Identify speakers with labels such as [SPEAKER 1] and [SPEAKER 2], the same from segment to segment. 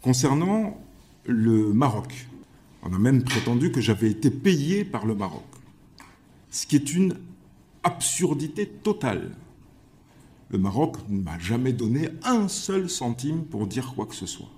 [SPEAKER 1] Concernant le Maroc, on a même prétendu que j'avais été payé par le Maroc, ce qui est une absurdité totale. Le Maroc ne m'a jamais donné un seul centime pour dire quoi que ce soit.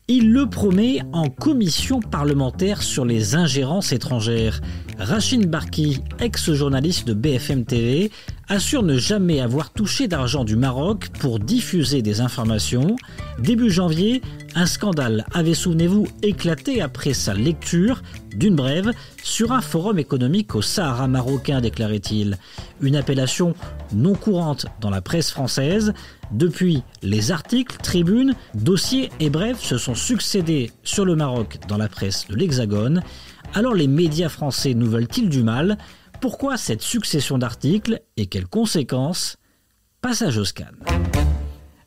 [SPEAKER 2] Il le promet en commission parlementaire sur les ingérences étrangères. Rachid Barki, ex-journaliste de BFM TV, assure ne jamais avoir touché d'argent du Maroc pour diffuser des informations. Début janvier, un scandale avait, souvenez-vous, éclaté après sa lecture d'une brève sur un forum économique au Sahara marocain, déclarait-il. Une appellation non courante dans la presse française. Depuis, les articles, tribunes, dossiers et brèves se sont succédés sur le Maroc dans la presse de l'Hexagone. Alors les médias français nous veulent-ils du mal ? Pourquoi cette succession d'articles et quelles conséquences ? Passage au scan.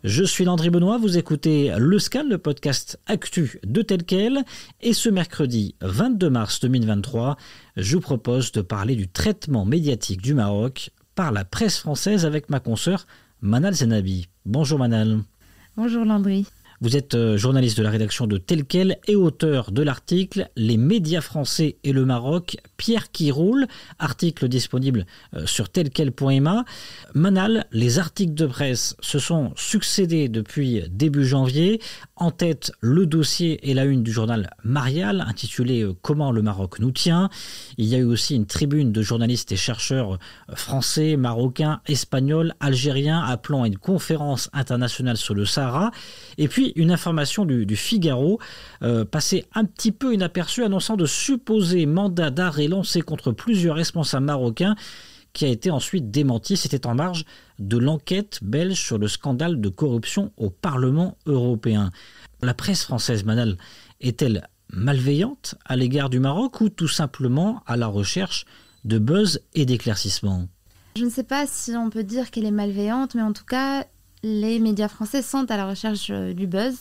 [SPEAKER 2] Je suis Landry Benoît, vous écoutez Le Scan, le podcast actu de Tel Quel. Et ce mercredi 22 mars 2023, je vous propose de parler du traitement médiatique du Maroc par la presse française avec ma consoeur Manal Zenabi. Bonjour Manal.
[SPEAKER 3] Bonjour Landry.
[SPEAKER 2] Vous êtes journaliste de la rédaction de Tel Quel et auteur de l'article « Les médias français et le Maroc, pierre qui roule », article disponible sur telquel.ma. Manal, les articles de presse se sont succédés depuis début janvier. En tête, le dossier et la une du journal Marial, intitulé « Comment le Maroc nous tient ». Il y a eu aussi une tribune de journalistes et chercheurs français, marocains, espagnols, algériens, appelant à une conférence internationale sur le Sahara. Et puis, une information du Figaro, passée un petit peu inaperçue, annonçant de supposés mandats d'arrêt lancés contre plusieurs responsables marocains, qui a été ensuite démenti. C'était en marge de l'enquête belge sur le scandale de corruption au Parlement européen. La presse française, Manal, est-elle malveillante à l'égard du Maroc ou tout simplement à la recherche de buzz et d'éclaircissements ?
[SPEAKER 3] Je ne sais pas si on peut dire qu'elle est malveillante, mais en tout cas, les médias français sont à la recherche du buzz.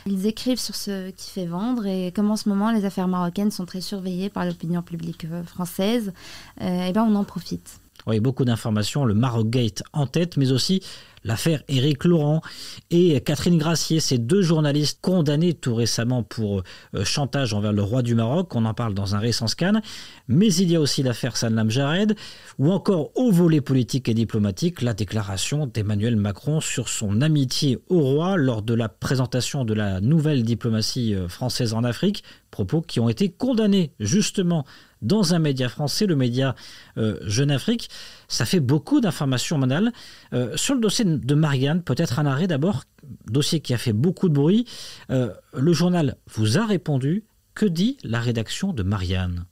[SPEAKER 3] Ils écrivent sur ce qui fait vendre et comme en ce moment les affaires marocaines sont très surveillées par l'opinion publique française, on en profite.
[SPEAKER 2] Oui, beaucoup d'informations, le Marocgate en tête, mais aussi l'affaire Éric Laurent et Catherine Gracier, ces deux journalistes condamnés tout récemment pour chantage envers le roi du Maroc. On en parle dans un récent scan. Mais il y a aussi l'affaire Sanlam Jared, ou encore au volet politique et diplomatique, la déclaration d'Emmanuel Macron sur son amitié au roi lors de la présentation de la nouvelle diplomatie française en Afrique, propos qui ont été condamnés justement dans un média français, le média Jeune Afrique. Ça fait beaucoup d'informations, Manal. Sur le dossier de Marianne, peut-être un arrêt d'abord, dossier qui a fait beaucoup de bruit. Le journal vous a répondu. Que dit la rédaction de Marianne ?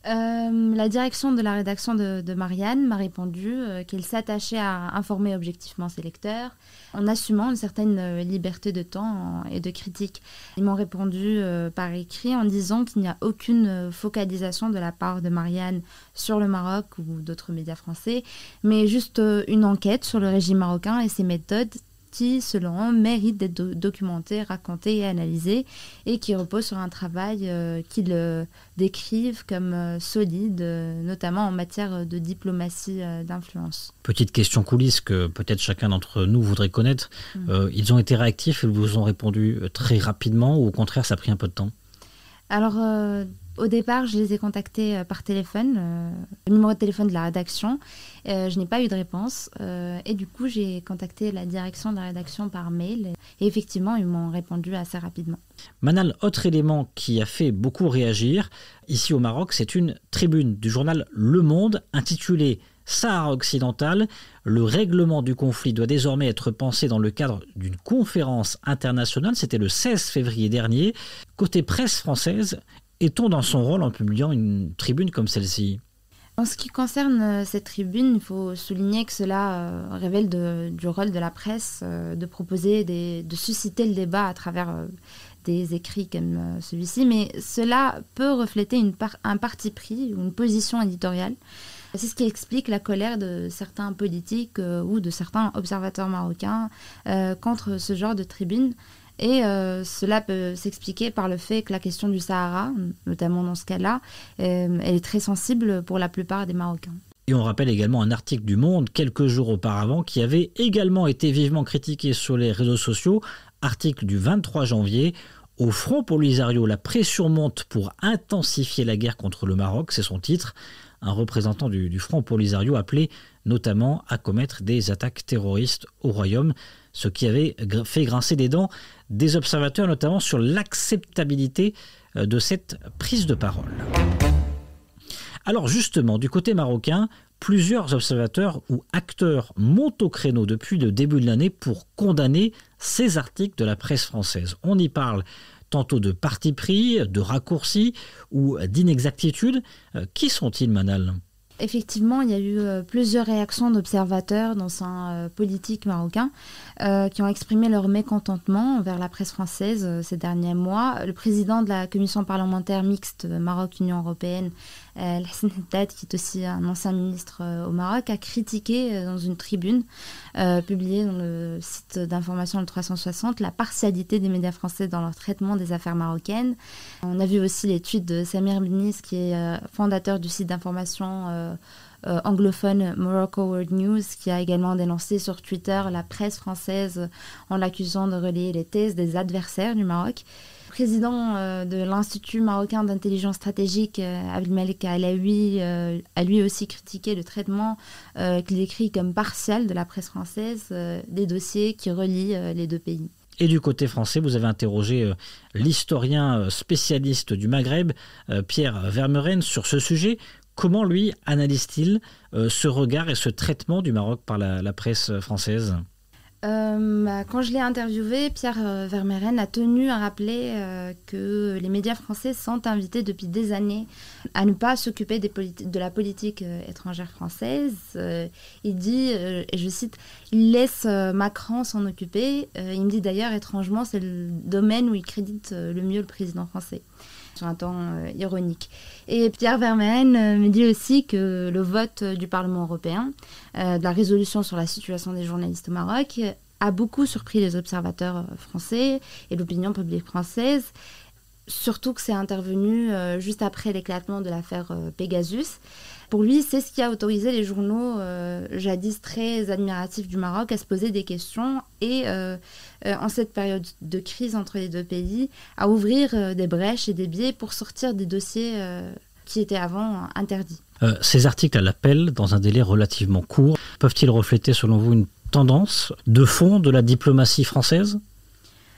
[SPEAKER 3] La direction de la rédaction de Marianne m'a répondu qu'elle s'attachait à informer objectivement ses lecteurs en assumant une certaine liberté de temps et de critique. Ils m'ont répondu par écrit en disant qu'il n'y a aucune focalisation de la part de Marianne sur le Maroc ou d'autres médias français, mais juste une enquête sur le régime marocain et ses méthodes qui, selon eux, méritent d'être documentés, racontés et analysés et qui reposent sur un travail qu'ils décrivent comme solide, notamment en matière de diplomatie d'influence.
[SPEAKER 2] Petite question coulisse que peut-être chacun d'entre nous voudrait connaître. Ils ont été réactifs, ils vous ont répondu très rapidement ou au contraire ça a pris un peu de temps ?
[SPEAKER 3] Alors, au départ, je les ai contactés par téléphone, le numéro de téléphone de la rédaction. Je n'ai pas eu de réponse. Et du coup, j'ai contacté la direction de la rédaction par mail. Et effectivement, ils m'ont répondu assez rapidement.
[SPEAKER 2] Manal, autre élément qui a fait beaucoup réagir, ici au Maroc, c'est une tribune du journal Le Monde intitulée Sahara occidental, le règlement du conflit doit désormais être pensé dans le cadre d'une conférence internationale. C'était le 16 février dernier. Côté presse française, est-on dans son rôle en publiant une tribune comme celle-ci ?
[SPEAKER 3] En ce qui concerne cette tribune, il faut souligner que cela révèle du rôle de la presse de proposer, de susciter le débat à travers des écrits comme celui-ci, mais cela peut refléter un parti pris ou une position éditoriale. C'est ce qui explique la colère de certains politiques ou de certains observateurs marocains contre ce genre de tribune. Et cela peut s'expliquer par le fait que la question du Sahara, notamment dans ce cas-là, elle est très sensible pour la plupart des Marocains.
[SPEAKER 2] Et on rappelle également un article du Monde quelques jours auparavant qui avait également été vivement critiqué sur les réseaux sociaux Article du 23 janvier. Au Front Polisario, la pression monte pour intensifier la guerre contre le Maroc, c'est son titre. Un représentant du Front Polisario appelé notamment à commettre des attaques terroristes au Royaume, ce qui avait fait grincer des dents des observateurs, notamment sur l'acceptabilité de cette prise de parole. Alors justement, du côté marocain, plusieurs observateurs ou acteurs montent au créneau depuis le début de l'année pour condamner ces articles de la presse française. On y parle tantôt de parti pris, de raccourcis ou d'inexactitudes. Qui sont-ils, Manal ?
[SPEAKER 3] Effectivement, il y a eu plusieurs réactions d'observateurs dans un politique marocain qui ont exprimé leur mécontentement envers la presse française ces derniers mois. Le président de la commission parlementaire mixte Maroc-Union européenne, Hassan Haddad, qui est aussi un ancien ministre au Maroc, a critiqué dans une tribune publiée dans le site d'information le 360 la partialité des médias français dans leur traitement des affaires marocaines. On a vu aussi les tweets de Samir Bnis, qui est fondateur du site d'information anglophone Morocco World News, qui a également dénoncé sur Twitter la presse française en l'accusant de relayer les thèses des adversaires du Maroc. Le président de l'Institut marocain d'intelligence stratégique, Abdelmalek Alaoui, a lui aussi critiqué le traitement qu'il décrit comme partial de la presse française des dossiers qui relient les deux pays.
[SPEAKER 2] Et du côté français, vous avez interrogé l'historien spécialiste du Maghreb, Pierre Vermeuren, sur ce sujet. Comment, lui, analyse-t-il ce regard et ce traitement du Maroc par la presse française ?
[SPEAKER 3] Quand je l'ai interviewé, Pierre Vermeuren a tenu à rappeler que les médias français sont invités depuis des années à ne pas s'occuper de la politique étrangère française. Il dit, et je cite, « Il laisse Macron s'en occuper ». Il me dit d'ailleurs, étrangement, c'est le domaine où il crédite le mieux le président français, sur un ton ironique. Et Pierre Vermeuren me dit aussi que le vote du Parlement européen, de la résolution sur la situation des journalistes au Maroc, a beaucoup surpris les observateurs français et l'opinion publique française, surtout que c'est intervenu juste après l'éclatement de l'affaire Pegasus. Pour lui, c'est ce qui a autorisé les journaux jadis très admiratifs du Maroc à se poser des questions et, en cette période de crise entre les deux pays, à ouvrir des brèches et des biais pour sortir des dossiers qui étaient avant interdits.
[SPEAKER 2] Ces articles à l'appel, dans un délai relativement court, peuvent-ils refléter, selon vous, une tendance de fond de la diplomatie française ?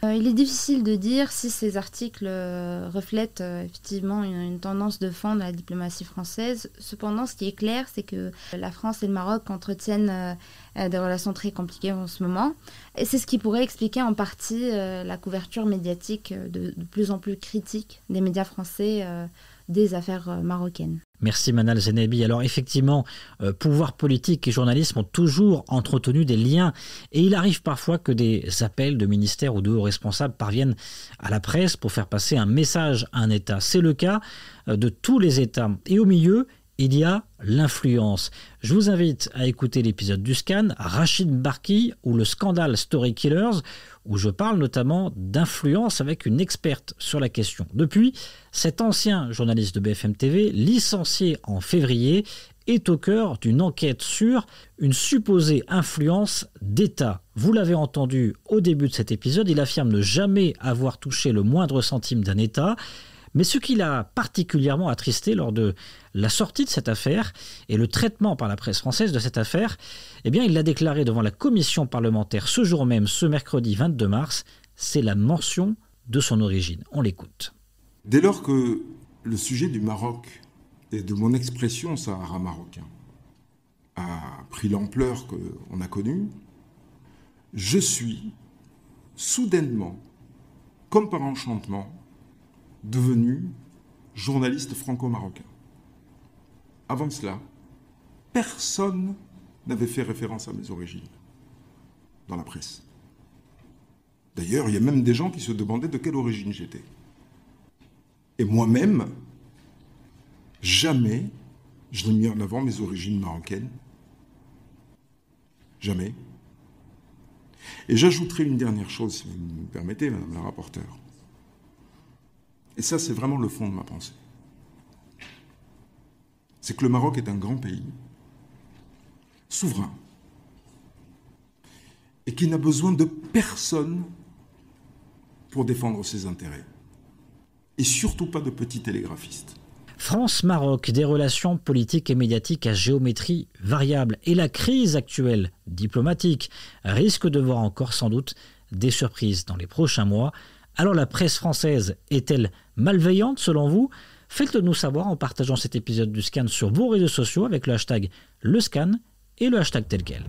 [SPEAKER 3] Il est difficile de dire si ces articles reflètent effectivement une tendance de fond de la diplomatie française. Cependant, ce qui est clair, c'est que la France et le Maroc entretiennent des relations très compliquées en ce moment. Et c'est ce qui pourrait expliquer en partie la couverture médiatique de plus en plus critique des médias français des affaires marocaines.
[SPEAKER 2] Merci Manal Zenebi. Alors effectivement, pouvoir politique et journalisme ont toujours entretenu des liens et il arrive parfois que des appels de ministères ou de hauts responsables parviennent à la presse pour faire passer un message à un État. C'est le cas de tous les États. Et au milieu, il y a l'influence. Je vous invite à écouter l'épisode du Scan, Rachid Barki ou le scandale Story Killers, où je parle notamment d'influence avec une experte sur la question. Depuis, cet ancien journaliste de BFM TV, licencié en février, est au cœur d'une enquête sur une supposée influence d'État. Vous l'avez entendu au début de cet épisode, il affirme ne jamais avoir touché le moindre centime d'un État. Mais ce qui l'a particulièrement attristé lors de la sortie de cette affaire et le traitement par la presse française de cette affaire, eh bien, il l'a déclaré devant la commission parlementaire ce jour même, ce mercredi 22 mars, c'est la mention de son origine. On l'écoute.
[SPEAKER 1] Dès lors que le sujet du Maroc et de mon expression Sahara marocain a pris l'ampleur qu'on a connue, je suis soudainement, comme par enchantement, devenu journaliste franco-marocain. Avant cela, personne n'avait fait référence à mes origines dans la presse. D'ailleurs, il y a même des gens qui se demandaient de quelle origine j'étais. Et moi-même, jamais je n'ai mis en avant mes origines marocaines. Jamais. Et j'ajouterai une dernière chose, si vous me permettez, Madame la rapporteure. Et ça, c'est vraiment le fond de ma pensée. C'est que le Maroc est un grand pays, souverain, et qui n'a besoin de personne pour défendre ses intérêts. Et surtout pas de petits télégraphistes.
[SPEAKER 2] France-Maroc, des relations politiques et médiatiques à géométrie variable. Et la crise actuelle, diplomatique, risque de voir encore sans doute des surprises dans les prochains mois. Alors la presse française est-elle malveillante selon vous ? Faites-le nous savoir en partageant cet épisode du Scan sur vos réseaux sociaux avec le hashtag LeScan et le hashtag tel quel.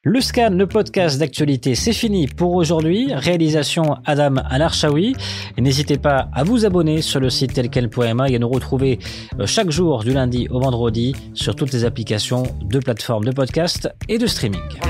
[SPEAKER 2] Le Scan, le podcast d'actualité, c'est fini pour aujourd'hui. Réalisation Adam Al-Arshawi. Et n'hésitez pas à vous abonner sur le site telquel.ma et à nous retrouver chaque jour du lundi au vendredi sur toutes les applications de plateformes de podcast et de streaming.